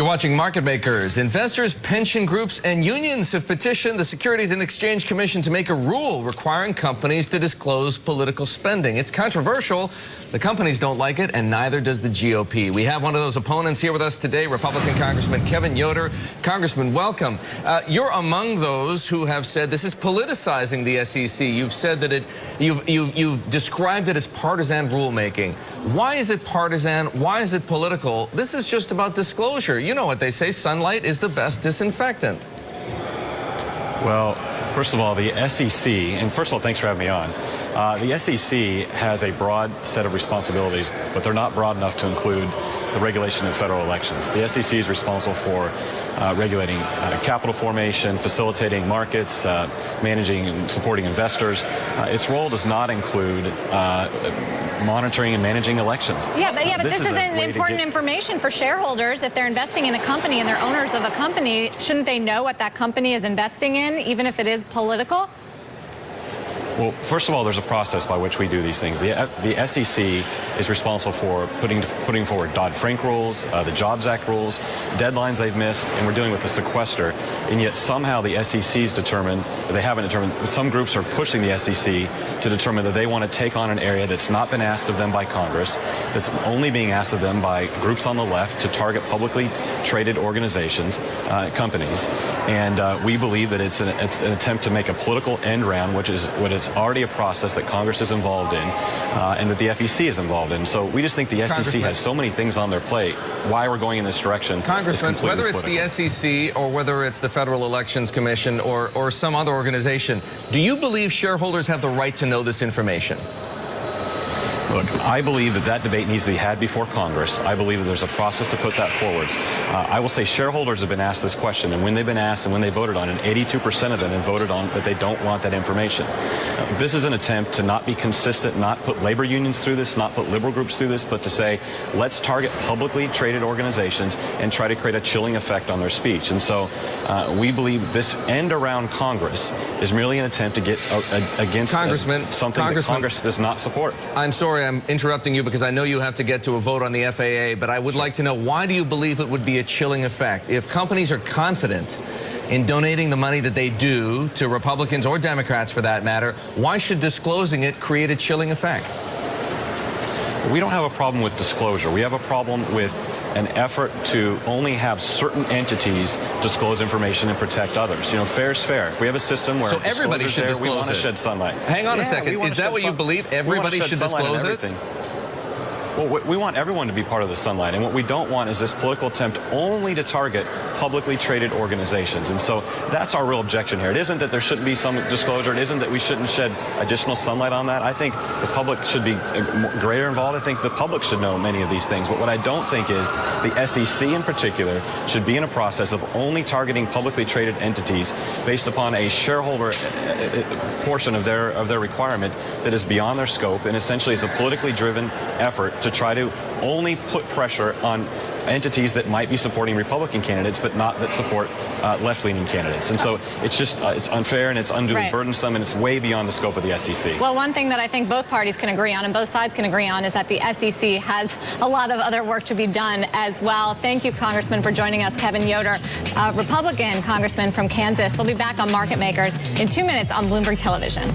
You're watching Market Makers. Investors, pension groups, and unions have petitioned the Securities and Exchange Commission to make a rule requiring companies to disclose political spending. It's controversial. The companies don't like it, and neither does the GOP. We have one of those opponents here with us today, Republican Congressman Kevin Yoder. Congressman, welcome. You're among those who have said this is politicizing the SEC. You've said that you've described it as partisan rulemaking. Why is it partisan? Why is it political? This is just about disclosure. You know what they say, sunlight is the best disinfectant. Well, first of all, the SEC, and first of all, thanks for having me on. The SEC has a broad set of responsibilities, but they're not broad enough to include the regulation of federal elections. The SEC is responsible for regulating capital formation, facilitating markets, managing and supporting investors. Its role does not include monitoring and managing elections. Yeah, but this is important information for shareholders. If they're investing in a company and they're owners of a company, shouldn't they know what that company is investing in, even if it is political? Well, first of all, there's a process by which we do these things. The SEC is responsible for putting forward Dodd-Frank rules, the Jobs Act rules, deadlines they've missed, and we're dealing with the sequester. And yet somehow the SEC's determined, or they haven't determined, some groups are pushing the SEC to determine that they want to take on an area that's not been asked of them by Congress, that's only being asked of them by groups on the left to target publicly traded organizations, companies. And we believe that it's an attempt to make a political end round, which is what it's already a process that Congress is involved in, and that the FEC is involved in. So we just think the SEC has so many things on their plate. Why we're going in this direction, Congressman, whether it's political. the SEC or whether it's the Federal Elections Commission or some other organization, do you believe shareholders have the right to know this information? Look, I believe that debate needs to be had before Congress. I believe that there's a process to put that forward. I will say shareholders have been asked this question, and when they've been asked and when they voted on it, 82% of them have voted on that they don't want that information. This is an attempt to not be consistent, not put labor unions through this, not put liberal groups through this, but to say, let's target publicly traded organizations and try to create a chilling effect on their speech. And so we believe this end around Congress is merely an attempt to get against something that Congress does not support. I'm sorry I'm interrupting you because I know you have to get to a vote on the FAA, but I would like to know, why do you believe it would be a chilling effect? If companies are confident in donating the money that they do to Republicans or Democrats for that matter, why should disclosing it create a chilling effect? We don't have a problem with disclosure. We have a problem with an effort to only have certain entities disclose information and protect others. You know, fair is fair. If we have a system where everybody should disclose we want to shed sunlight. Hang on a second. Is that what you believe? Everybody should disclose it? Well, we want everyone to be part of the sunlight, and what we don't want is this political attempt only to target publicly traded organizations. And so that's our real objection here. It isn't that there shouldn't be some disclosure. It isn't that we shouldn't shed additional sunlight on that. I think the public should be greater involved. I think the public should know many of these things. But what I don't think is the SEC in particular should be in a process of only targeting publicly traded entities based upon a shareholder portion of their requirement that is beyond their scope, and essentially is a politically driven effort to try to only put pressure on entities that might be supporting Republican candidates, but not that support left-leaning candidates. And so it's just, it's unfair and it's unduly burdensome, and it's way beyond the scope of the SEC. Well, one thing that I think both parties can agree on and both sides can agree on is that the SEC has a lot of other work to be done as well. Thank you, Congressman, for joining us. Kevin Yoder, Republican Congressman from Kansas. We'll be back on Market Makers in 2 minutes on Bloomberg Television.